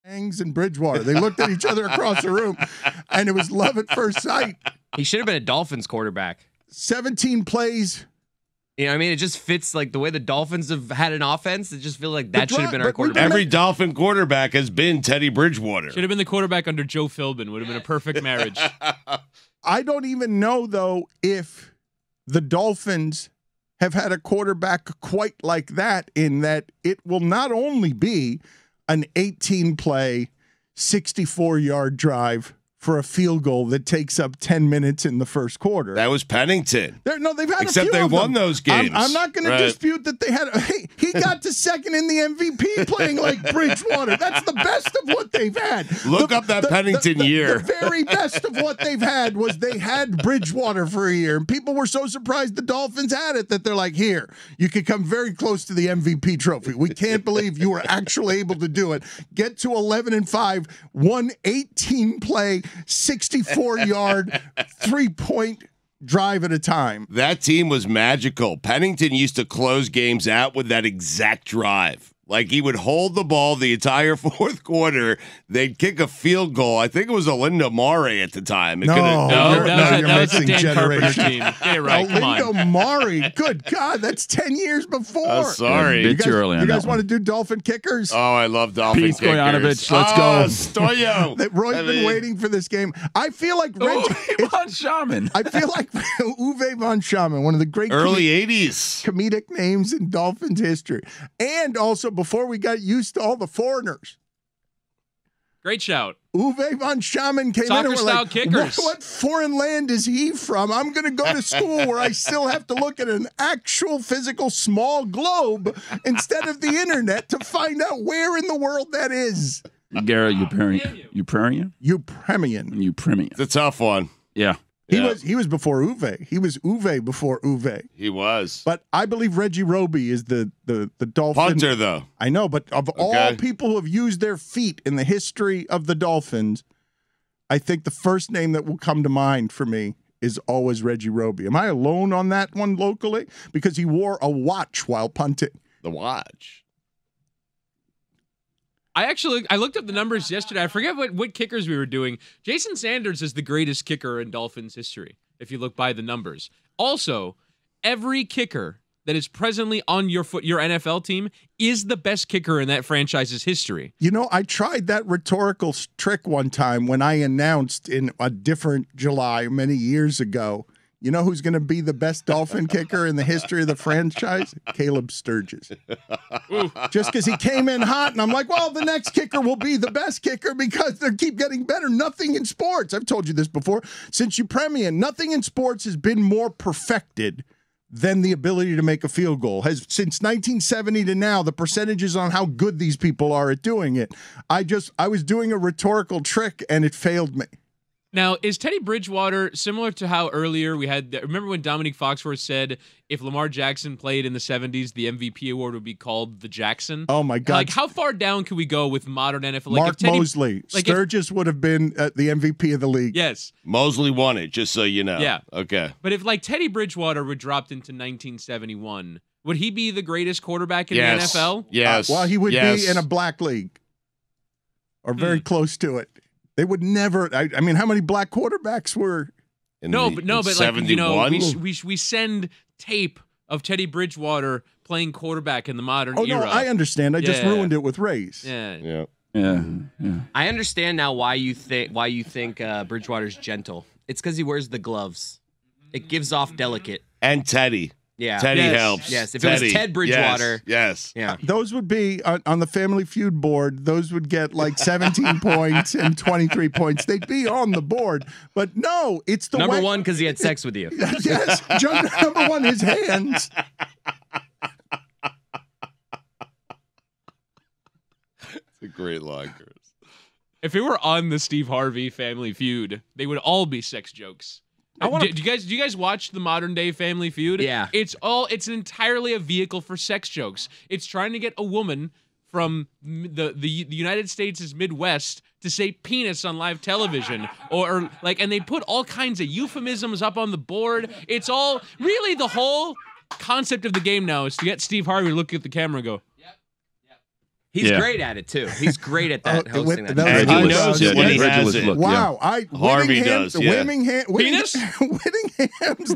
and Bridgewater. They looked at each other across the room, and it was love at first sight. He should have been a Dolphins quarterback. 17 plays. You know what I mean? It just fits like the way the Dolphins have had an offense. It just feels like that should have been our quarterback. Every Dolphin quarterback has been Teddy Bridgewater. Should have been the quarterback under Joe Philbin. Would have been a perfect marriage. I don't even know, though, if the Dolphins have had a quarterback quite like that, in that it will not only be an 18-play, 64-yard drive for a field goal that takes up 10 minutes in the first quarter. That was Pennington. They've had Except a few they of won them. those games. I'm not going to dispute that they had. He got to second in the MVP playing like Bridgewater. That's the best of what they've had. Look up that Pennington year. The very best of what they've had was they had Bridgewater for a year, and people were so surprised the Dolphins had it that they're like, "Here, you could come very close to the MVP trophy. We can't believe you were actually able to do it. Get to 11-5, won 18-play, 64-yard, 3-point drive at a time." That team was magical. Pennington used to close games out with that exact drive. Like, he would hold the ball the entire fourth quarter. They'd kick a field goal. I think it was Olindo Mare at the time. That was a Dan Carpenter team. Get it right. Come on. Olindo Mare. Good God, that's 10 years before. Oh, sorry. You guys want to do Dolphin kickers? Oh, I love Dolphin Pete kickers. Stoyanovich, let's go. Stoyo. Roy's been waiting for this game. I feel like Uwe von Schaman. I feel like Uwe von Schaman, one of the great early 80s comedic names in Dolphins history. And also, before we got used to all the foreigners. Great shout. Uwe von Schaman came Soccer in and we're style like, kickers. What foreign land is he from? I'm going to go to school where I still have to look at an actual physical small globe instead of the internet to find out where in the world that is. Garrett, Upremian? It's a tough one. Yeah. He was before Uwe. He was Uwe before Uwe. He was. But I believe Reggie Roby is the Dolphin punter, though. I know, but of all people who have used their feet in the history of the Dolphins, I think the first name that will come to mind for me is always Reggie Roby. Am I alone on that one locally? Because he wore a watch while punting. The watch. I looked up the numbers yesterday. I forget what kickers we were doing. Jason Sanders is the greatest kicker in Dolphins history, if you look by the numbers. Also, every kicker that is presently on your NFL team is the best kicker in that franchise's history. You know, I tried that rhetorical trick one time when I announced in a different July many years ago, you know who's going to be the best Dolphin kicker in the history of the franchise? Caleb Sturgis. Just because he came in hot, and I'm like, well, the next kicker will be the best kicker because they keep getting better. Nothing in sports, I've told you this before, since Upremian, nothing in sports has been more perfected than the ability to make a field goal. Since 1970 to now, the percentages on how good these people are at doing it. I was doing a rhetorical trick, and it failed me. Now, is Teddy Bridgewater similar to how earlier we had, remember when Dominique Foxworth said if Lamar Jackson played in the 70s, the MVP award would be called the Jackson? Oh, my God. Like, how far down can we go with modern NFL? Mark Mosley. Sturgis would have been the MVP of the league. Yes. Mosley won it, just so you know. Yeah. Okay. But if, like, Teddy Bridgewater were dropped into 1971, would he be the greatest quarterback in the NFL? Yes. Well, he would be in a black league or very close to it. They would never. I mean, how many black quarterbacks were? But like, you know, we send tape of Teddy Bridgewater playing quarterback in the modern era. Oh no, I understand. I just ruined it with Rays. Yeah. I understand now why you think Bridgewater's gentle. It's because he wears the gloves. It gives off delicate. And Teddy. Yeah. Teddy helps. Yes. If it was Ted Bridgewater. Yes. Yeah. Those would be on the Family Feud board. Those would get like 17 points and 23 points. They'd be on the board. But no, it's the number one because he had sex with you. Yes. Number one, his hands. It's a great line, Chris. If it were on the Steve Harvey Family Feud, they would all be sex jokes. Do you guys watch the modern day Family Feud? Yeah. It's entirely a vehicle for sex jokes. It's trying to get a woman from the United States' Midwest to say penis on live television or and they put all kinds of euphemisms up on the board. It's all really the whole concept of the game now is to get Steve Harvey to look at the camera and go, yep. He's great at it too. He's great at that hosting that. And he knows it when he has it. Wow, Harvey does. Yeah. Whittingham's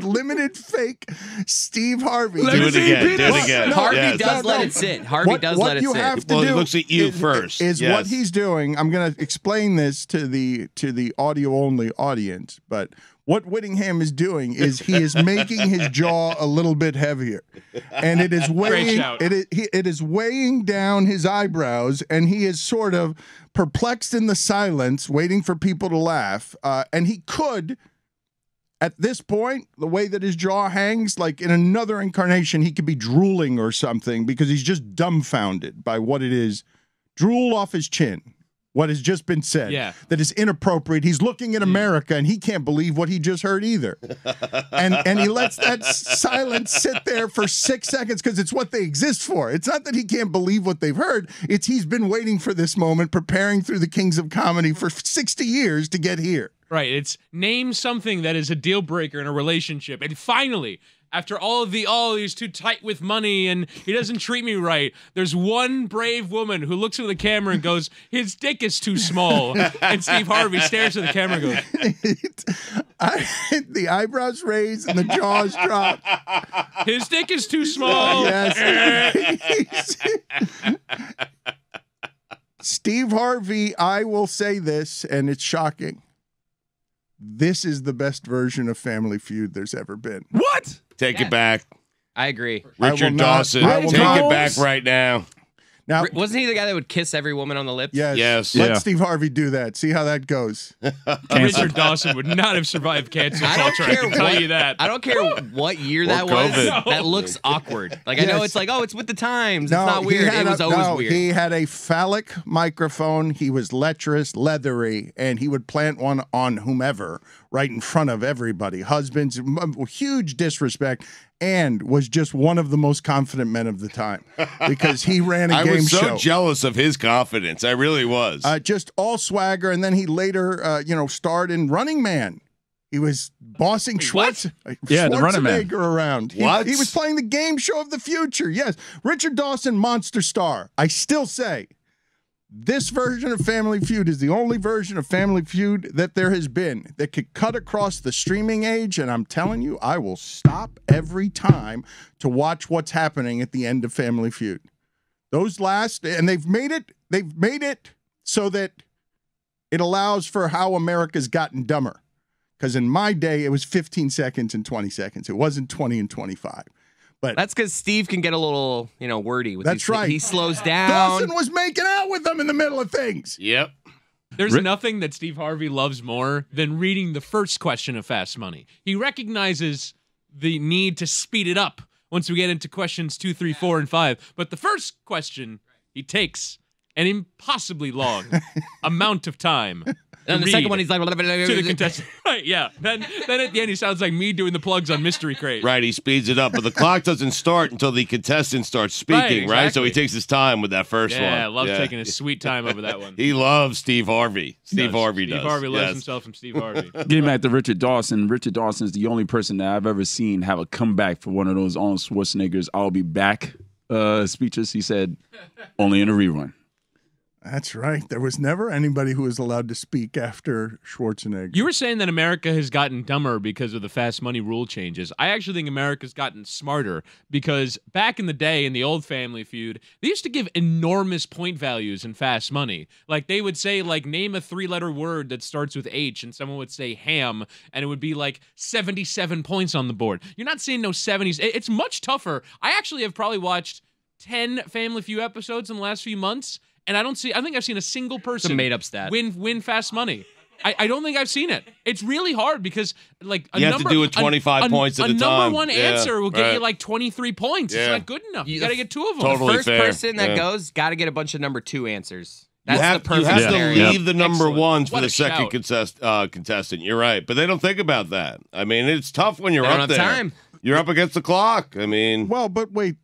limited fake Steve Harvey. Do it again. Do it again. Harvey does let it sit. Harvey does let it sit. What you have to Well, do he looks at you first. Is Yes. what he's doing. I'm going to explain this to the audio only audience, but what Whittingham is doing is he is making his jaw a little bit heavier, and it is weighing it is weighing down his eyebrows, and he is sort of perplexed in the silence, waiting for people to laugh. And he could, at this point, the way that his jaw hangs, like in another incarnation, he could be drooling or something because he's just dumbfounded by what it is. Drool off his chin. What has just been said that is inappropriate. He's looking at America and he can't believe what he just heard either. and he lets that silence sit there for 6 seconds because it's what they exist for. It's not that he can't believe what they've heard. It's he's been waiting for this moment, preparing through the Kings of Comedy for 60 years to get here. Right. It's name something that is a deal breaker in a relationship. And finally, after all of he's too tight with money and he doesn't treat me right, there's one brave woman who looks into the camera and goes, his dick is too small. And Steve Harvey stares at the camera and goes, the eyebrows raise and the jaws drop. His dick is too small. Yes. Steve Harvey, I will say this, and it's shocking. This is the best version of Family Feud there's ever been. What? Take it back. I agree. Richard Dawson, take it back right now. Now, wasn't he the guy that would kiss every woman on the lips? Yes. Let Steve Harvey do that. See how that goes. Richard Dawson would not have survived cancel culture. I can tell you that. I don't care what year that was. That looks awkward. Like I know it's like, it's with the times. No, it's not weird. It was always weird. He had a phallic microphone. He was lecherous, leathery, and he would plant one on whomever right in front of everybody. Husbands, huge disrespect. And was just one of the most confident men of the time because he ran a game show. I was so jealous of his confidence. I really was. Just all swagger. And then he later, starred in Running Man. He was bossing the Running Man around. He was playing the game show of the future. Yes. Richard Dawson, monster star. I still say this version of Family Feud is the only version of Family Feud that there has been that could cut across the streaming age. And I'm telling you, I will stop every time to watch what's happening at the end of Family Feud. Those and they've made it so that it allows for how America's gotten dumber. Because in my day, it was 15 seconds and 20 seconds. It wasn't 20 and 25. But that's because Steve can get a little, wordy with that's right. He slows down. Dawson was making out with them in the middle of things. Yep. There's nothing that Steve Harvey loves more than reading the first question of Fast Money. He recognizes the need to speed it up once we get into questions 2, 3, 4, and 5. But the first question, he takes an impossibly long amount of time. And the second one, he's like to the contestant. Right, yeah. Then at the end, he sounds like me doing the plugs on Mystery Crate. Right, he speeds it up, but the clock doesn't start until the contestant starts speaking, right? So he takes his time with that first one. Yeah, loves taking his sweet time over that one. He loves Steve Harvey. Steve Harvey loves himself from Steve Harvey. Getting back to Richard Dawson is the only person that I've ever seen have a comeback for one of those Arnold Schwarzenegger's "I'll be back" speeches. He said, "Only in a rerun." That's right. There was never anybody who was allowed to speak after Schwarzenegger. You were saying that America has gotten dumber because of the Fast Money rule changes. I actually think America's gotten smarter because back in the day in the old Family Feud, they used to give enormous point values in Fast Money. Like they would say, name a 3-letter word that starts with H, and someone would say ham, and it would be 77 points on the board. You're not seeing no 70s. It's much tougher. I actually have probably watched 10 Family Feud episodes in the last few months. And I think I've seen a single person it's a made-up stat. win Fast Money. I don't think I've seen it. It's really hard because you have to do it 25 points at a time. A number one answer will get you 23 points. Yeah. It's not good enough. You got to get 2 of them. Totally the first fair. person that goes got to get a bunch of number 2 answers. That's you have the perfect to leave the number Excellent. ones for What the a second contestant. You're right, but they don't think about that. I mean, it's tough when you're up there. Time. You're up against the clock. I mean, well, but wait.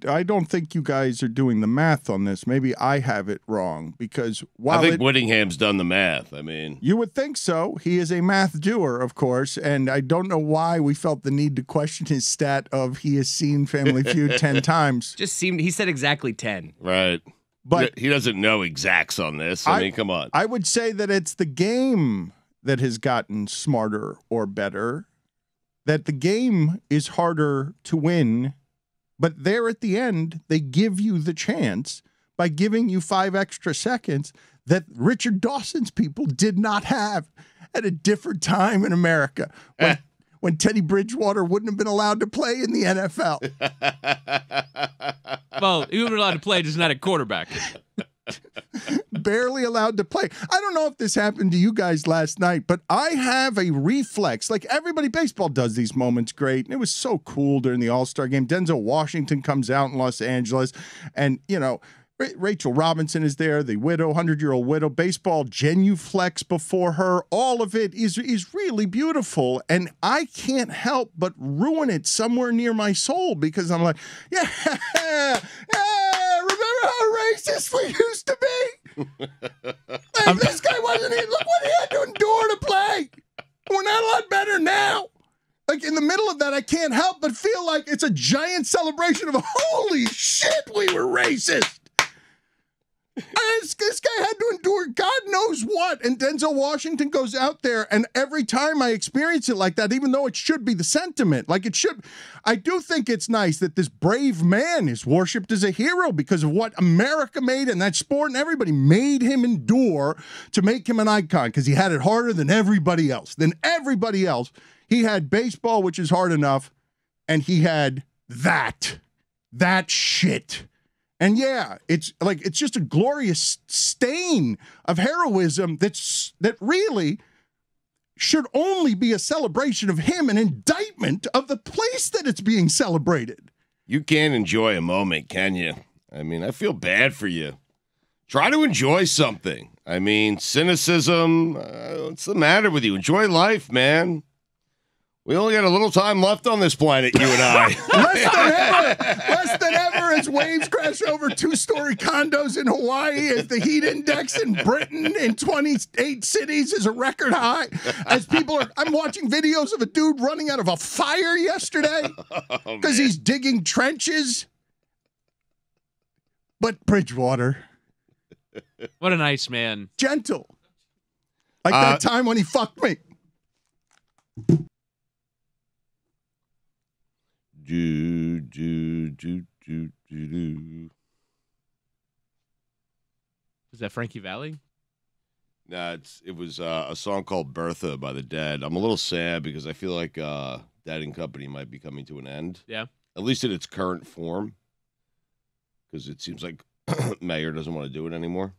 I don't think you guys are doing the math on this. Maybe I have it wrong because I think Whittingham's done the math. I mean, you would think so. He is a math doer, of course, and I don't know why we felt the need to question his stat of he has seen Family Feud 10 times. He said exactly 10. Right. But he doesn't know exacts on this. I mean, come on. I would say that it's the game that has gotten smarter or better, that the game is harder to win, but there at the end, they give you the chance by giving you 5 extra seconds that Richard Dawson's people did not have at a different time in America when Teddy Bridgewater wouldn't have been allowed to play in the NFL. Well, he would be allowed to play, just not at quarterback. Barely allowed to play. I don't know if this happened to you guys last night, but I have a reflex. Like everybody, baseball does these moments great. And it was so cool during the All-Star game. Denzel Washington comes out in Los Angeles, and, you know, Rachel Robinson is there, the widow, 100-year-old widow. Baseball genuflex before her. All of it is really beautiful. And I can't help but ruin it somewhere near my soul because I'm like, yeah, remember how racist we used to be? Like, this guy wasn't even, look what he had to endure to play. We're not a lot better now. Like, in the middle of that, I can't help but feel like it's a giant celebration of, holy shit, we were racist. This guy had to endure God knows what, and Denzel Washington goes out there, and every time I experience it like that, even though it should be the sentiment, like it should, I do think it's nice that this brave man is worshipped as a hero because of what America made and that sport, and everybody made him endure to make him an icon because he had it harder than everybody else. He had baseball, which is hard enough, and he had that shit. And yeah, it's just a glorious stain of heroism that really should only be a celebration of him, an indictment of the place that it's being celebrated. You can't enjoy a moment, can you? I mean, I feel bad for you. Try to enjoy something. I mean, cynicism, what's the matter with you? Enjoy life, man. We only got a little time left on this planet, you and I. Less than ever as waves crash over 2-story condos in Hawaii, as the heat index in Britain in 28 cities is a record high. As I'm watching videos of a dude running out of a fire yesterday because he's digging trenches. But Bridgewater. What a nice man. Gentle. Like that time when he fucked me. Is that Frankie Valli? No, it was a song called Bertha by the Dead. I'm a little sad because I feel like Dead and Company might be coming to an end. Yeah. At least in its current form. Because it seems like Mayer doesn't want to do it anymore.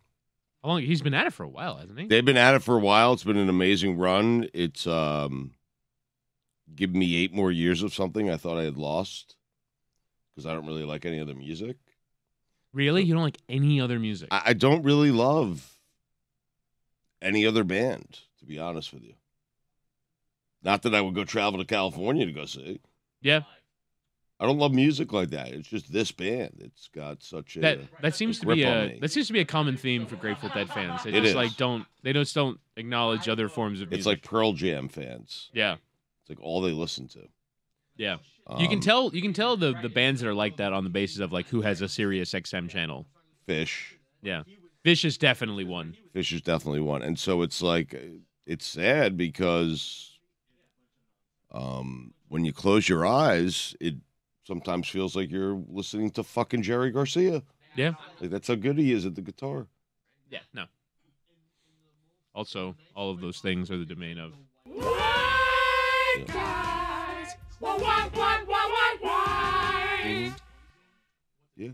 How long? He's been at it for a while, hasn't he? They've been at it for a while. It's been an amazing run. It's given me 8 more years of something I thought I had lost. Because I don't really like any other music. Really? You don't like any other music? I don't really love any other band, to be honest with you. Not that I would go travel to California to go see. Yeah. I don't love music like that. It's just this band. It's got such a that seems to be a common theme for Grateful Dead fans. They just don't acknowledge other forms of music. It's like Pearl Jam fans. Yeah. It's like all they listen to. Yeah. You can tell the bands that are like that on the basis of like who has a Sirius XM channel. Fish. Yeah. Fish is definitely one. Fish is definitely one. And so it's like it's sad because when you close your eyes, it sometimes feels like you're listening to fucking Jerry Garcia. Yeah. Like that's how good he is at the guitar. Yeah, no. Also, all of those things are the domain of Yeah.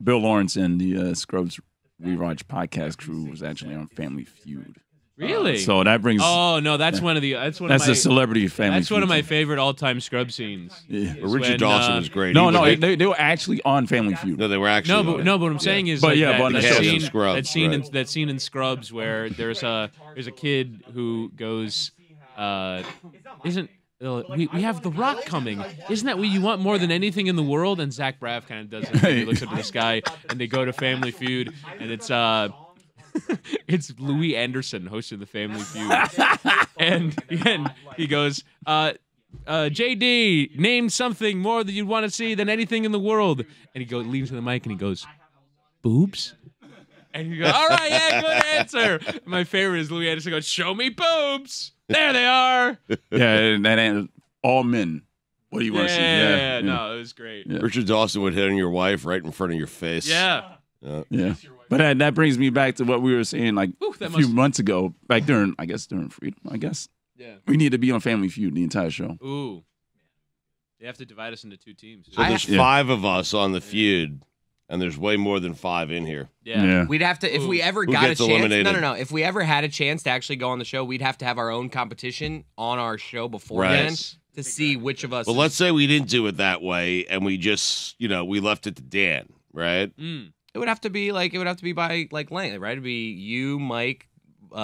Bill Lawrence and the Scrubs Rewatch podcast crew was actually on Family Feud. Really? So that brings. Oh no, that's a celebrity Family. That's Feud one of my favorite all-time Scrub scenes. Yeah. Richard Dawson is great. No, they were actually on Family Feud. No, they were actually. No, but what I'm saying is, but like, yeah, but on the show. That scene in Scrubs where there's a kid who goes, we have The Rock coming. Isn't that what you want more than anything in the world? And Zach Braff kind of does it. He looks up to the sky, and they go to Family Feud, and it's it's Louis Anderson hosting the Family Feud, and he goes, JD, name something more that you'd want to see than anything in the world. And he leans to the mic and he goes, boobs? And he goes, all right, yeah, good answer. And my favorite is Louis Anderson goes, show me boobs. There they are. Yeah, that ain't all men. What do you want to see? Yeah, no, it was great. Yeah. Richard Dawson would hit on your wife right in front of your face. Yeah. Yeah. But that brings me back to what we were saying like a few months ago, back during Freedom, I guess. Yeah. We need to be on Family Feud the entire show. Ooh. They have to divide us into 2 teams. So there's 5 of us on the feud, and there's way more than 5 in here. Yeah. We'd have to, if we ever Who got a gets chance. eliminated? No. If we ever had a chance to actually go on the show, we'd have to have our own competition on our show beforehand Right. to see which of us. But let's say we didn't do it that way, and we just, we left it to Dan, right? It would have to be by like length, right? It'd be you, Mike, Roy.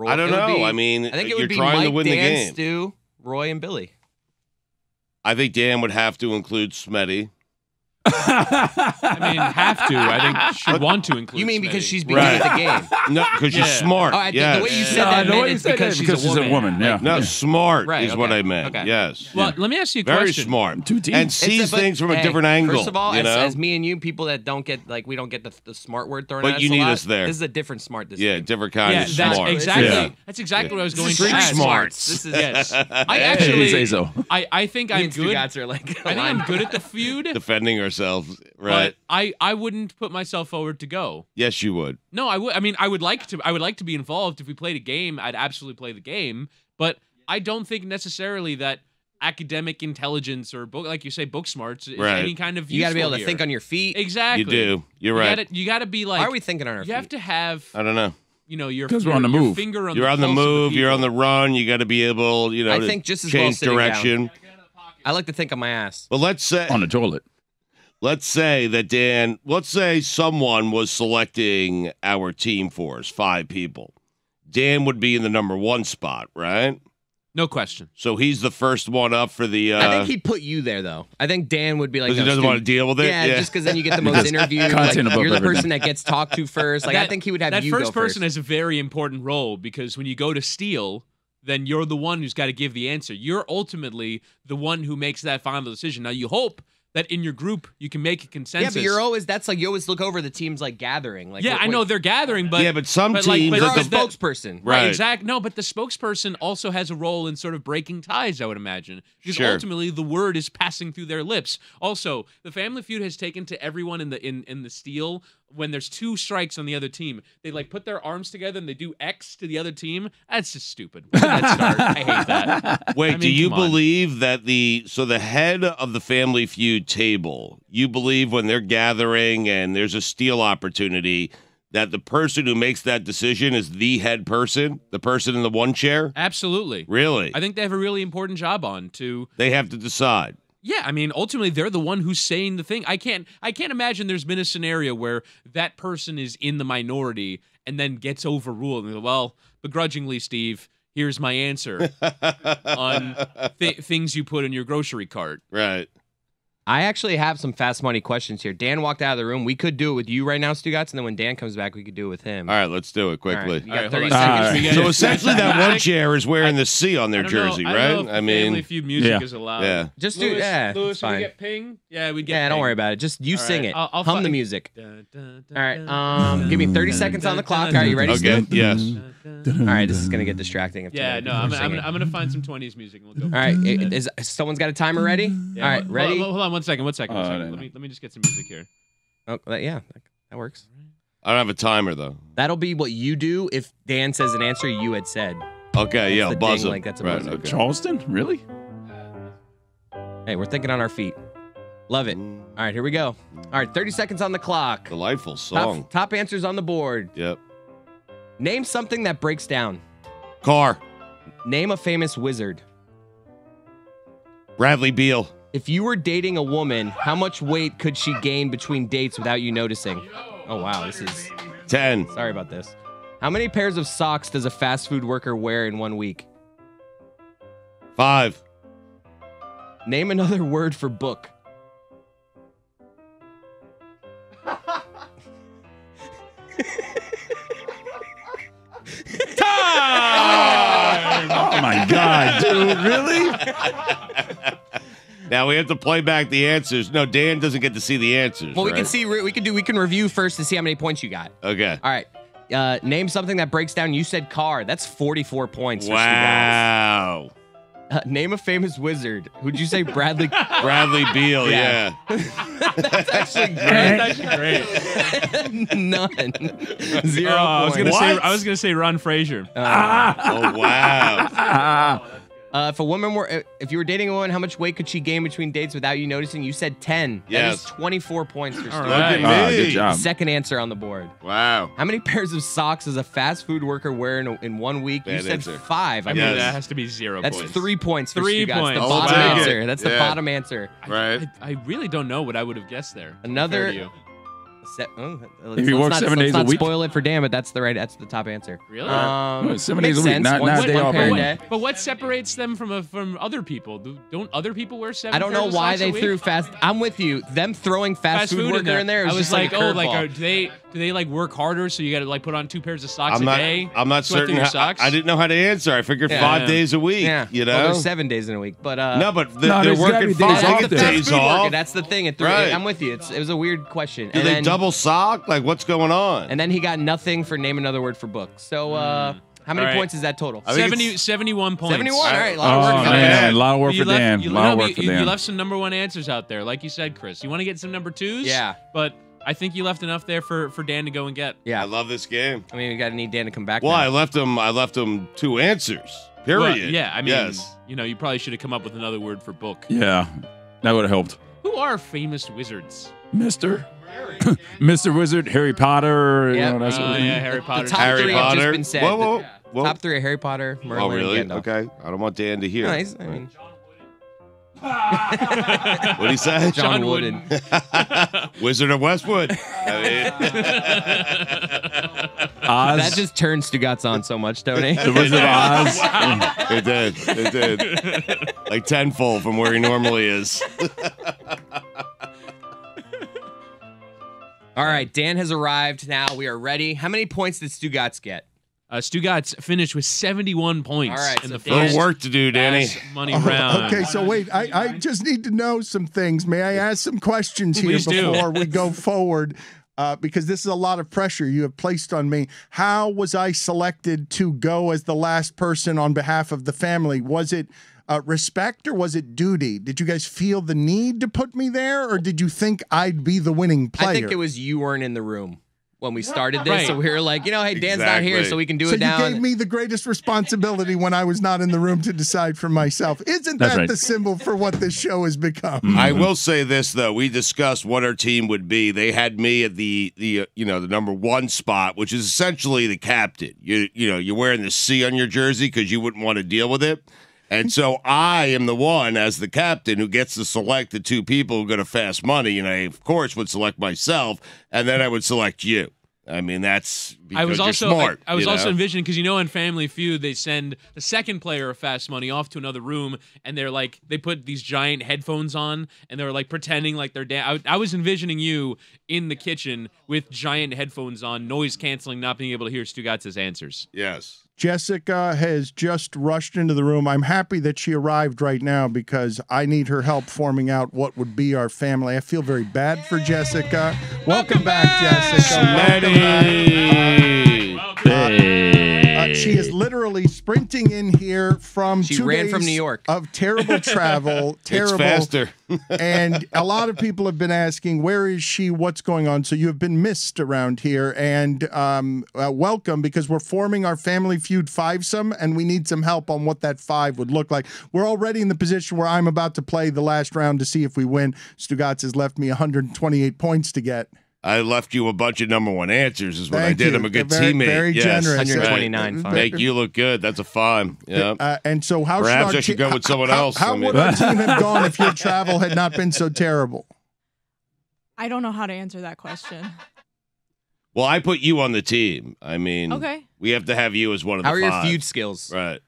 I don't know. I think it you're would be trying Mike, to win Dan, the game. Stu, Roy, and Billy. I think Dan would have to include Smetty. I mean, have to. I think should want to include. You mean because Smitty. she's beginning at the game? No, because she's smart. Oh, I think yes. the way you said that meant it's because she's a woman. Yeah. No, smart Right, is what okay. I meant. Okay. Yes. Well, let me ask you a Very question. smart. 2 teams. And sees things from a different angle. First of all, you know? as me and you, people that don't get we don't get the smart word thrown But at us you a need lot, us there. This is a different smart. This Yeah, week. different kind Yeah, of that's smart. exactly. Yeah. That's exactly what I was going Street to ask. smarts. This is Yes. I Hey, actually say so. I think Me I'm and good. Stugotz are like. I think I'm good at the feud, Defending ourselves, right? but I wouldn't put myself forward to go. Yes, you would. No, I would. I mean, I would like to be involved. If we played a game, I'd absolutely play the game. But I don't think necessarily that academic intelligence or book, like you say, book smarts is Right. any kind of. You got to be able to useful think here. on your feet. Exactly. You do. You're right. You got to be like. How are we thinking on our feet? You have to have. I don't know. Your 'Cause we're on the your move. Finger on You're the on the pulse of move. You're on the people. run. You got to be able, I to think just as well change sitting down. direction. I like to think on my ass. But let's say On the toilet. Let's say that Dan, let's say someone was selecting our team for us, 5 people. Dan would be in the number 1 spot, right? No question. So he's the first one up for the. I think he'd put you there, though. I think Dan would be like, Because he doesn't want to deal with it. Yeah, just because then you get the most interviews. content Like, above you're the everything. person that gets talked to first. Like I think he would have that you first go person first. has a very important role because when you go to steal, then you're the one who's got to give the answer. You're ultimately the one who makes that final decision. Now you hope that in your group you can make a consensus. Yeah, but you always look over the teams like gathering. Like yeah, I know they're gathering, but Yeah, but some like, teams you're that a the- spokesperson. Right. Exactly. No, but the spokesperson also has a role in sort of breaking ties, I would imagine. Because Sure. ultimately the word is passing through their lips. Also, the Family Feud has taken to everyone in the steal when there's 2 strikes on the other team. They like put their arms together and they do X to the other team. That's just stupid. Where did that start? I hate that. Wait, I mean, do you come on. believe that the head of the Family Feud table, you believe when they're gathering and there's a steal opportunity, that the person who makes that decision is the head person, the person in the 1 chair? Absolutely. Really? I think they have a really important job on to They have to decide. Yeah, I mean, ultimately they're the one who's saying the thing. I can't imagine there's been a scenario where that person is in the minority and then gets overruled. And they're, well, begrudgingly, Steve, here's my answer on things you put in your grocery cart. Right. I actually have some fast money questions here. Dan walked out of the room. We could do it with you right now, Stugotz, and then when Dan comes back, we could do it with him. All right, let's do it quickly. All right, you got All 30 right, seconds. hold on. We get So it. essentially, that 1 chair is wearing the C on their I don't know- jersey, I don't know right? if I mean, Family Feud music Yeah. is allowed. yeah. Just do yeah. Louis, it's can we fine. get ping? Yeah, we get Yeah, don't ping. worry about it. Just you All sing right, it. I'll Hum the fi- music. Dun, dun, dun, All right. dun, Give me 30 dun, seconds dun, on the dun, clock. dun, Are you ready, Okay. Stu? Yes. All right, this is gonna get distracting. If Yeah, no, I'm gonna find some 20s music. And we'll go. All right, is someone's got a timer ready? Yeah, All right, ready? Hold on, one second. no. Let me just get some music here. Oh, yeah, that works. I don't have a timer, though. That'll be what you do if Dan says an answer you had said. Okay, yeah, the buzz ding, him. like, that's a Right, buzzer. okay. Charleston? Really? Hey, we're thinking on our feet. Love it. All right, here we go. All right, 30 seconds on the clock. Delightful song. Top answers on the board. Yep. Name something that breaks down. Car. Name a famous wizard. Bradley Beal. If you were dating a woman, how much weight could she gain between dates without you noticing? Oh, wow, this is... 10. Sorry about this. How many pairs of socks does a fast food worker wear in 1 week? 5. Name another word for book. Oh my God, dude. Really? Now we have to play back the answers. No, Dan doesn't get to see the answers. Well, we right? can see. We can review first to see how many points you got. Okay. All right. Name something that breaks down. You said car. That's 44 points. For Wow. name a famous wizard. Who'd you say, Bradley? Bradley Beal. Yeah. That's actually That's great. actually great. None. 0 I was points. gonna say Ron Frazier. Oh wow. If you were dating a woman, how much weight could she gain between dates without you noticing? You said 10. Yes. That is 24 points for Stu. All right. Good job. Second answer on the board. Wow. How many pairs of socks does a fast food worker wear in 1 week? Bad You said answer. 5. I I mean, mean, Yes. that has to be 0 that's points. 3 points for 3 Stugotz. points. The Oh, bottom wow. answer. That's the Yeah. bottom answer. Right. I really don't know what I would have guessed there. Another- compared to you. If he works 7 days a let's week? not spoil it for Dan, but that's the top answer. Really? No, 7 makes days a week, sense. not One a day off pair a every day. But what separates them from other people? Don't other people wear 7? I don't know pairs of why socks a they week? those fast. I'm with you. Them throwing fast food worker in there. I was just like, a oh, like curveball. do they like work harder? So you got to like put on 2 pairs of socks I'm a not. day? I'm not Sweat through certain. your How, socks? I didn't know how to answer. I figured Yeah. 5 Yeah. days a week. Yeah. You know. Well, there's 7 days in a week, but No, but No, they're there's gotta working be days 5 off the there. fast days food worker. off. That's the thing. Right. I'm with you. It was a weird question. Do And they then- double sock? Like, what's going on? And then he got nothing for name another word for book. So how many All right. points is that total? I think 71 points. 71. All right. A lot of Oh, work. not man. bad. A lot of work for Dan. A lot of work for you Dan. left some number 1 answers out there, like you said, Chris. You want to get some number 2s? Yeah. But I think you left enough there for Dan to go and get. Yeah. I love this game. I mean, we got to need Dan to come back. Well, now. I left him 2 answers. Period. Well, yeah, I mean, yes. you probably should have come up with another word for book. Yeah, that would have helped. Who are famous wizards? Mr. Wizard, Harry Potter. Yeah. You know, that's Oh, what yeah, Harry Potter. top Harry 3 have just Potter. been said. Whoa. Top 3 are Harry Potter, Merlin, Oh, really? and Gandalf. Okay. I don't want Dan to hear. Nice. I mean, What did he say? John Wooden. Wizard of Westwood. Oz. That just turned Stugotz on so much, Tony. the Wizard of Oz. It did. It did. Like tenfold from where he normally is. All right, Dan has arrived. Now we are ready. How many points did Stugotz get? Stugotz finished with 71 points All right, in so the Dan- first Little work to do, Danny. Fast money round. Okay, so wait, I just need to know some things. May I ask some questions here Please do. before we go forward? Because this is a lot of pressure you have placed on me. How was I selected to go as the last person on behalf of the family? Was it respect or was it duty? Did you guys feel the need to put me there, or did you think I'd be the winning player? I think it was you weren't in the room when we started this, Right. so we were like, hey, Dan's not here, Exactly. so we can do So it now. you gave me the greatest responsibility when I was not in the room to decide for myself. Isn't That's that right. the symbol for what this show has become? I will say this though: we discussed what our team would be. They had me at the number 1 spot, which is essentially the captain. You're wearing the C on your jersey because you wouldn't want to deal with it. And so I am the one as the captain who gets to select the 2 people who go to fast money, and I of course would select myself, and then I would select you. I mean, that's because I was you're also smart. I was you also know? envisioning, because in Family Feud they send the second player of Fast Money off to another room, and they're like, they put these giant headphones on and they're like pretending like they're I was envisioning you in the kitchen with giant headphones on, noise canceling, not being able to hear Stugotz's answers. Yes. Jessica has just rushed into the room. I'm happy that she arrived right now because I need her help forming out what would be our family. I feel very bad for Jessica. Welcome back, Jessica. Welcome back. She is literally sprinting in here from She 2 ran days from New York. of terrible travel. Terrible. It's faster. And a lot of people have been asking, where is she? What's going on? So you have been missed around here. And welcome, because we're forming our Family Feud 5-some, and we need some help on what that 5 would look like. We're already in the position where I'm about to play the last round to see if we win. Stugotz has left me 128 points to get. I left you a bunch of number 1 answers is what I Thank did. you. I'm a good Very- teammate. very Yes. generous. 129, fine. Make you look good. That's a fine. Yeah. And so how Perhaps should our I should te- go with someone how- else. How I mean- would our team have gone if your travel had not been so terrible? I don't know how to answer that question. Well, I put you on the team. I mean, Okay. we have to have you as one of How the are 5. your feud skills? Right.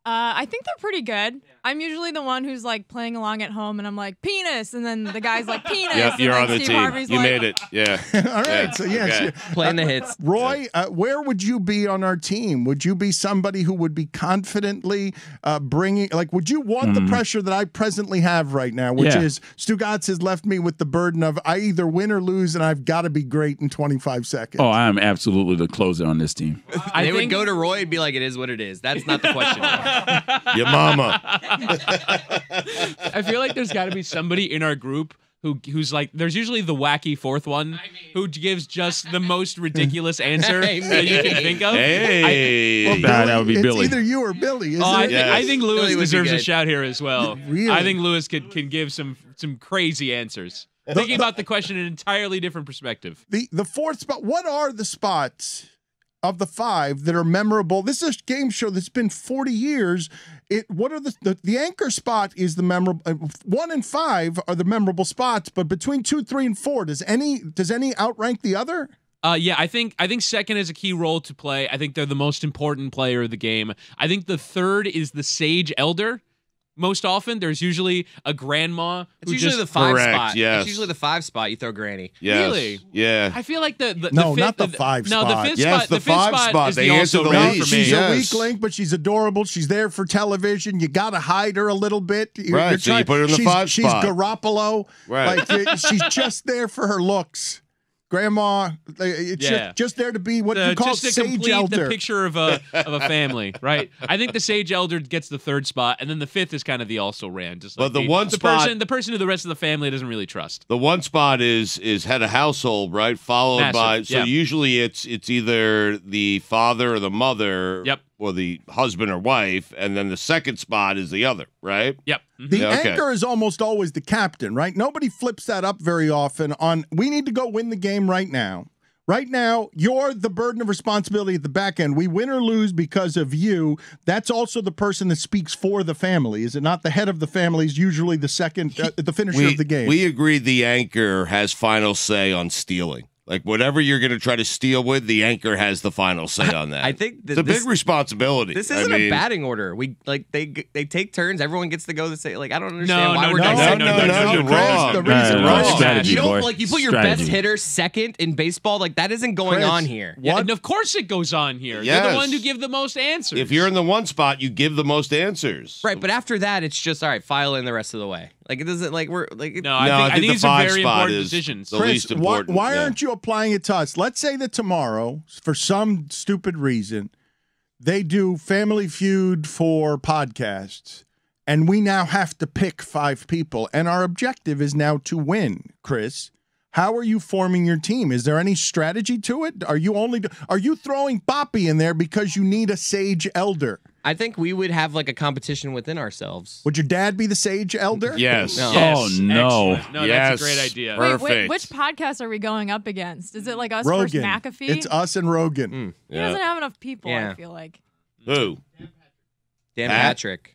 I think they're pretty good. I'm usually the one who's like playing along at home, and I'm like penis, and then the guy's like penis. Yep, and you're then on the Steve team. Harvey's You like, made it. Yeah. All right. So yes, Okay. Playing the hits. Roy, where would you be on our team? Would you be somebody who would be confidently bringing, like, would you want the pressure that I presently have right now, which is Stugotz has left me with the burden of I either win or lose, and I've got to be great in 25 seconds. Oh, I am absolutely the closer on this team. They would go to Roy and be like, it is what it is. That's not the question. Your mama. I feel like there's got to be somebody in our group who's like, there's usually the wacky fourth one who gives just the most ridiculous answer that you can think of. Hey. That would be it's Billy. either you or Billy. Isn't I, it? think, I think Lewis Billy would be deserves a good. shout here as well. Really? I think Lewis can give some crazy answers. Thinking about the question in an entirely different perspective. The fourth spot. What are the spots of the 5 that are memorable? This is a game show that's been 40 years. What are the anchor spot is the memorable. 1 and 5 are the memorable spots, but between 2, 3, and 4, does any outrank the other? Yeah, I think second has a key role to play. I think they're the most important player of the game. I think the third is the sage elder. Most often, there's usually a grandma. It's usually the 5 Correct, spot. yes. It's usually the 5 spot. You throw Granny. Yes. Really? Yeah. I feel like the No, fifth, not the 5 No, spot. the fifth Yes, spot. the The fifth 5 spot. is They the answer also the ran lead. for me. She's Yes. a weak link, but she's adorable. She's there for television. You got to hide her a little bit. Right, so you put her in the 5 she's spot. Garoppolo. Right. Like, she's just there for her looks. Grandma, it's Yeah. just there to be what you call just to sage complete elder. the picture of a family, right? I think the sage elder gets the 3rd spot, and then the 5th is kind of the also ran. Just like But the one spot- the person who the rest of the family doesn't really trust. The 1 spot is head of household, right? Followed Massive, by so yeah. usually it's either the father or the mother, Yep. or the husband or wife, and then the second spot is the other, right? Yep. Mhm. The Yeah, okay. anchor is almost always the captain, right? Nobody flips that up very often on, we need to go win the game right now. Right now, you're the burden of responsibility at the back end. We win or lose because of you. That's also the person that speaks for the family. Is it not? The head of the family is usually the second, the finisher of the game. We agreed the anchor has final say on stealing. Like, whatever you're going to try to steal with, the anchor has the final say on that. I think that it's a big responsibility. This I isn't mean, a batting order. We like they take turns. Everyone gets to go to say, like, I don't No, understand why no, we're no, dissecting no, things. no, Chris, wrong. the reason No, why- strategy, You boy. don't like you put your Strategy. best hitter second in baseball. Like that isn't going Chris, on here. Yeah, What? and of course it goes on here. You're Yes. the one who give the most answers. If you're in the 1 spot, you give the most answers. Right, but after that, it's just all right. File in the rest of the way. Like it doesn't like we're like. No, I think the these are 5 very spot important is decisions. the Chris, least important. why yeah. aren't you applying it to us? Let's say that tomorrow, for some stupid reason, they do Family Feud for podcasts, and we now have to pick 5 people, and our objective is now to win, Chris. How are you forming your team? Is there any strategy to it? Are you throwing Boppy in there because you need a sage elder? I think we would have like a competition within ourselves. Would your dad be the sage elder? Yes. No. Yes, Oh, no. excellent. No, Yes. that's a great idea. Right. Wait, Perfect. which podcast are we going up against? Is it like us Rogan. versus McAfee? It's us and Rogan. He doesn't have enough people, Yeah. I feel like. Who? Dan Pat? Patrick.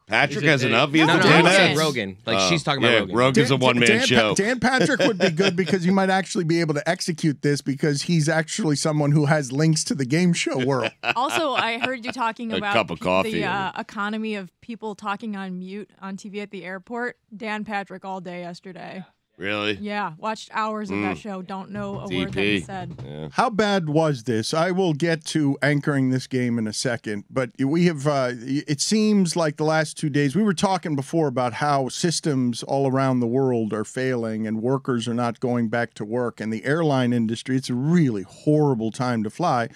Patrick Is it has Dave? enough. He has No, to no, do I'm that? saying Rogan. Like she's talking about yeah, Rogan. Rogan's a one-man show. Dan Patrick would be good because you might actually be able to execute this because he's actually someone who has links to the game show world. Also, I heard you talking A about cup of coffee. the economy of people talking on mute on TV at the airport. Dan Patrick all day yesterday. Really? Yeah, watched hours of that show. Don't know a word that DP. he said. How bad was this? I will get to anchoring this game in a second, but we have, it seems like the last 2 days, we were talking before about how systems all around the world are failing and workers are not going back to work. And the airline industry, it's a really horrible time to fly,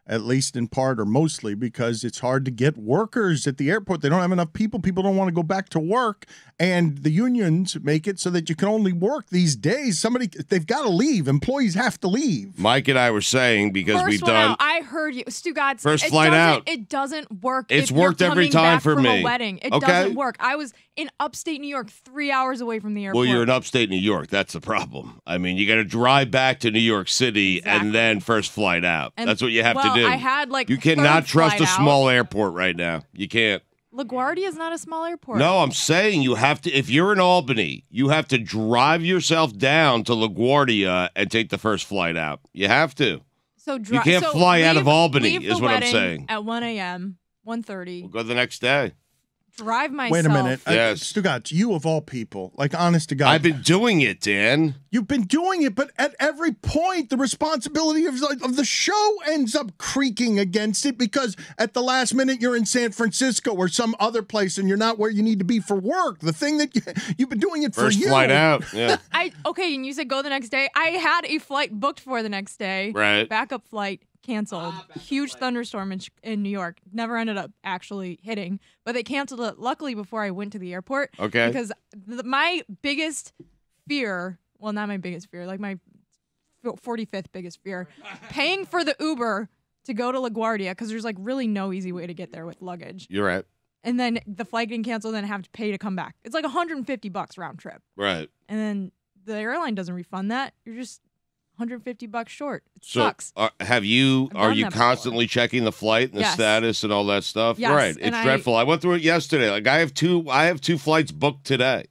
at least in part or mostly because it's hard to get workers at the airport. They don't have enough people. People don't want to go back to work. And the unions make it so that you can only work these days. They've got to leave. Employees have to leave. Mike and I were saying because First we've one done. out, I heard you, Stugotz. First flight out. It doesn't work. It's if you're worked every coming time back for from me. A wedding. It Okay. doesn't work. I was in upstate New York, 3 hours away from the airport. Well, you're in upstate New York. That's the problem. I mean, you got to drive back to New York City Exactly. and then first flight out. And- That's what you have well, to do. I had like You cannot third trust a flight out. small airport right now. You can't. LaGuardia is not a small airport. No, I'm saying you have to. If you're in Albany, you have to drive yourself down to LaGuardia and take the first flight out. You have to. So You can't fly out of Albany, leave is the what I'm wedding saying. At 1 a.m., 1:30. We'll go the next day. drive myself. Wait a minute. Yes. Stugotz, you of all people, like honest to God. I've been doing it, Dan. You've been doing it, but at every point, the responsibility of the show ends up creaking against it because at the last minute, you're in San Francisco or some other place and you're not where you need to be for work. The thing that you've been doing it for First you. flight out. Yeah. Okay, and you said go the next day. I had a flight booked for the next day. Right. Backup flight canceled. Huge thunderstorm in New York. Never ended up actually hitting, but they canceled it luckily before I went to the airport. Okay. Because my biggest fear, well, not my biggest fear, like my 45th biggest fear, paying for the Uber to go to LaGuardia because there's like really no easy way to get there with luggage. You're right. And then the flight getting canceled, then have to pay to come back. It's like $150 round trip. Right. And then the airline doesn't refund that. You're just $150 short. It So sucks. are I've you done that constantly checking the flight and the Yes. status and all that stuff? Yes, Right. and It's dreadful. I went through it yesterday. Like I have two flights booked today.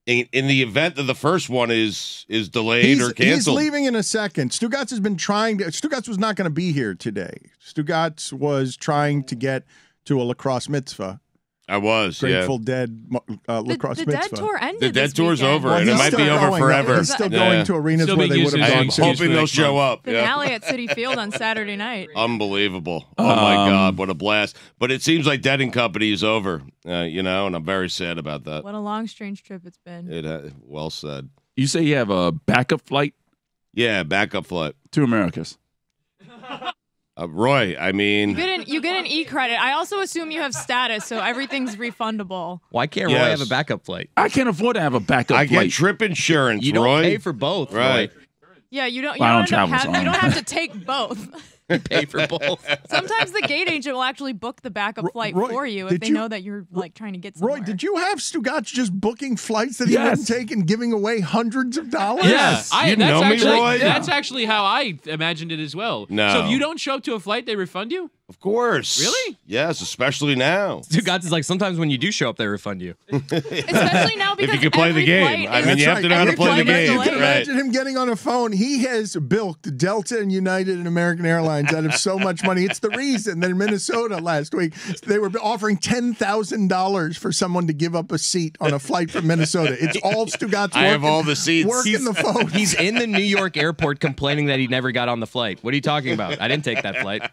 In the event that the first one is delayed or He's canceled. leaving in a second. Stugotz has been trying to. Stugotz was not going to be here today. Stugotz was trying to get to a lacrosse mitzvah. I was, Grateful Dead lacrosse the mitzvah. Dead Tour ended. The Dead this Tour's weekend. over, and it he's might still be over going. forever. He's still Yeah. going to arenas Still where being they would used have as gone an I'm to. excuse hoping they'll next show month. up. Finale at City Field on Saturday night. Unbelievable. Oh, my God. What a blast. But it seems like Dead and Company is over, and I'm very sad about that. What a long, strange trip it's been. Well said. You say you have a backup flight Yeah, backup flight. to Americas. Roy, I mean, You get an e-credit. I also assume you have status, so everything's refundable. Why can't Roy Yes. have a backup flight? I can't afford to have a backup I get flight. trip insurance, You don't Roy. pay for both, Right. Roy. Yeah, you don't. You Well, I don't, don't end up travel, you so- don't have to take both. You pay for both. Sometimes the gate agent will actually book the backup flight Roy, for you if did they you- know that you're like trying to get somewhere. Roy, did you have Stugotz just booking flights that he Yes. wouldn't take and giving away hundreds of dollars? Yes. You know me, Roy? That's actually how I imagined it as well. No. So if you don't show up to a flight, they refund you? Of course. Really? Yes, especially now. Stugotz is like, sometimes when you do show up, they refund you. Especially now because If you can play the every game. flight I is- mean, you have to know how to every play the flight is game. You can delayed. Right. imagine him getting on a phone. He has bilked Delta and United and American Airlines out of so much money. It's the reason that in Minnesota last week they were offering $10,000 for someone to give up a seat on a flight from Minnesota. It's all Stugotz. I have all the seats. Working the phone. He's in the New York airport complaining that he never got on the flight. What are you talking about? I didn't take that flight.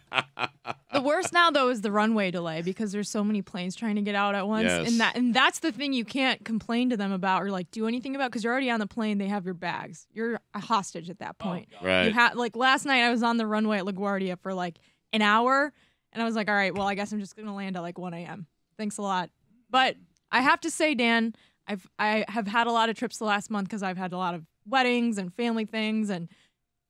The worst now though is the runway delay because there's so many planes trying to get out at once, Yes. and that's the thing you can't complain to them about or like do anything about because you're already on the plane. They have your bags. You're a hostage at that point. Right. Like last night, I was on the runway at LaGuardia for like an hour, and I was like, all right, well, I guess I'm just gonna land at like 1 a.m. Thanks a lot. But I have to say, Dan, I have had a lot of trips the last month because I've had a lot of weddings and family things and.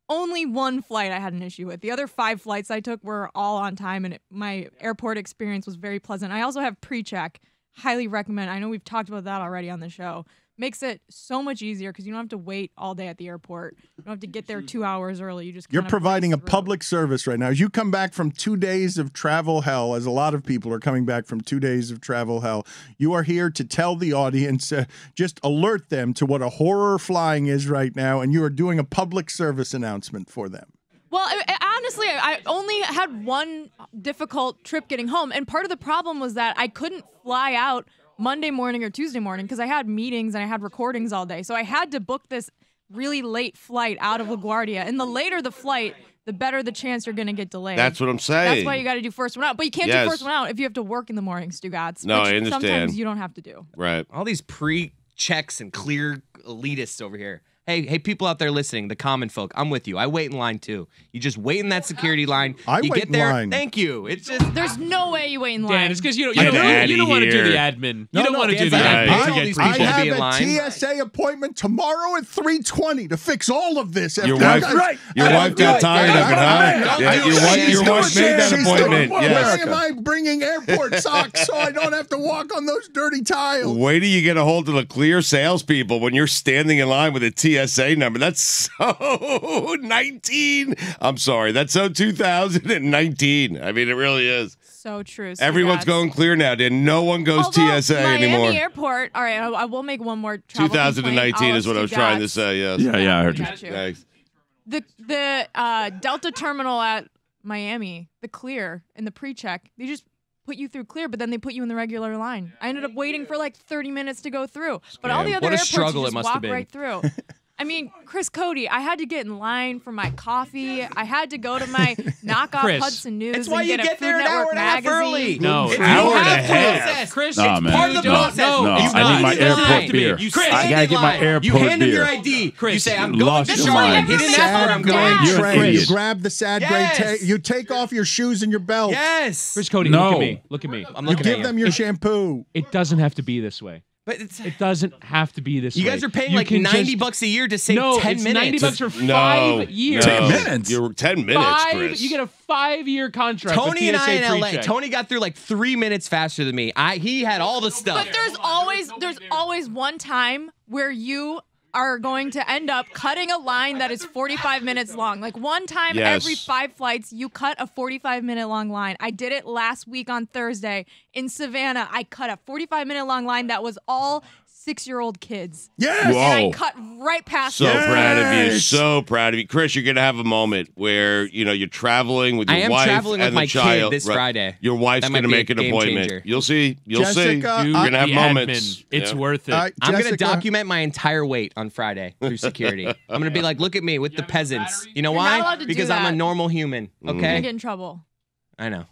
Only one flight I had an issue with. The other 5 flights I took were all on time, and my airport experience was very pleasant. I also have pre-check. Highly recommend. I know we've talked about that already on the show. Makes it so much easier because you don't have to wait all day at the airport. You don't have to get there 2 hours early. You just You're kinda providing a breeze through. public service right now. As you come back from 2 days of travel hell, as a lot of people are coming back from 2 days of travel hell, you are here to tell the audience, just alert them to what a horror flying is right now, and you are doing a public service announcement for them. Well, honestly, I only had one difficult trip getting home, and part of the problem was that I couldn't fly out Monday morning or Tuesday morning because I had meetings and I had recordings all day. So I had to book this really late flight out of LaGuardia. And the later the flight, the better the chance you're going to get delayed. That's what I'm saying. That's why you got to do first one out. But you can't Yes. do first one out if you have to work in the morning, Stugotz. No, which I understand. Sometimes you don't have to do. Right. All these pre-checks and clear elitists over here. Hey, people out there listening, the common folk, I'm with you. I wait in line too. You just wait in that security line. I you wait get in there. line. Thank you. It's just There's no way you wait in line. Dan, it's because you Get outta don't want to do here. the admin. No, You don't no, want to do Dan's the like, admin I to pay all get these I people to have be in a line. TSA appointment tomorrow at 3:20 to fix all of this. Your After- wife, your wife got tired of it, huh? Yeah, your wife made that She's appointment. doing, Yes. Why am I bringing airport socks so I don't have to walk on those dirty tiles? Wait till you get a hold of the clear salespeople when you're standing in line with a TSA number. That's so 19. I'm sorry. That's so 2019. I mean, it really is. So true. Everyone's Stugotz. going clear now, Dan. No one goes Although TSA Miami anymore. Airport. All right, I will make one more. Travel 2019 complaint. is what I was trying to say. Yes. Yeah, I heard you. Got you. Thanks. The Delta terminal at Miami, the clear and the pre-check, they just put you through clear, but then they put you in the regular line. I ended up waiting for like 30 minutes to go through. But all the other What a airports, struggle you it just must have walk been. right through. I mean, Chris Cody, I had to get in line for my coffee. I had to go to my knockoff Chris, Hudson News That's why and you get a get Food there an Network hour and a half magazine. early. No, It's hour part and of a the half. process. Chris, Nah, it's man. part of the No, process. no, You I need my you don't airport have to be. beer. You Chris, stand I in gotta get my line. airport You hand him your beer. ID. Chris, you say, I'm you going lost to your Charlotte. mind. He didn't ask where I'm going. Dad. You're an Tray, you idiot. grab the sad Yes. gray you take off your shoes and your belt. Yes. Chris Cody, No. look at me. Look at me. I'm You looking give at them your shampoo. It doesn't have to be this way. But it's, It doesn't have to be this way. you guys are paying You like can $90 just- a year to save No, 10 it's minutes. $90 for No, 5 years. no. 10 minutes. You're 10 minutes, Chris. You get a 5-year contract. Tony with and I TSA in LA. PreCheck. Tony got through like 3 minutes faster than me. He had all the stuff. But there's always one time where you are going to end up cutting a line that is 45 minutes long. Like one time Yes. every 5 flights, you cut a 45-minute long line. I did it last week on Thursday in Savannah. I cut a 45-minute long line that was all 6-year-old kids. Yes. And I Whoa. cut right past So them. proud of you. Yes. So proud of you. Chris, you're going to have a moment where, you're traveling with your I am wife traveling and with the my kid child. this Right. Friday. Your wife's That might going to be a make an game appointment. changer. You'll see. You'll see. Jessica, You're going to have The moments. admin. It's Yeah. worth it. I'm going to Jessica, document my entire wait on Friday through security. I'm going to be like, look at me with the peasants. You know You're not why? allowed to do Because I'm a that. normal human. You're Okay? gonna get in trouble. I know.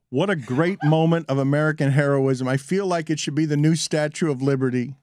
What a great moment of American heroism. I feel like it should be the new Statue of Liberty.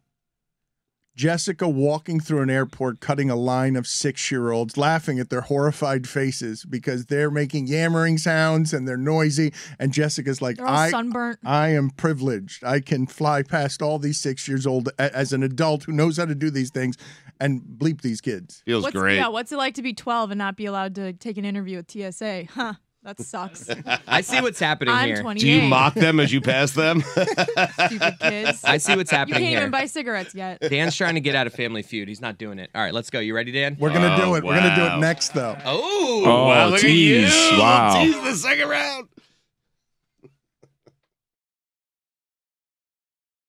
Jessica walking through an airport, cutting a line of 6-year-olds, laughing at their horrified faces because they're making yammering sounds and they're noisy. And Jessica's like, They're all sunburnt. I am privileged. I can fly past all these 6 years old as an adult who knows how to do these things and bleep these kids. Feels What's, great. Yeah, what's it like to be 12 and not be allowed to take an interview with TSA? Huh, that sucks. I see what's happening I'm here. 28. Do you mock them as you pass them? Stupid kids. I see what's You happening can't here. even buy cigarettes yet. Dan's trying to get out of Family Feud. He's not doing it. All right, let's go. You ready, Dan? We're going to do it. We're going to do wow. it next, though. Oh. Wow, look at you. tease. Wow. Tease the second round.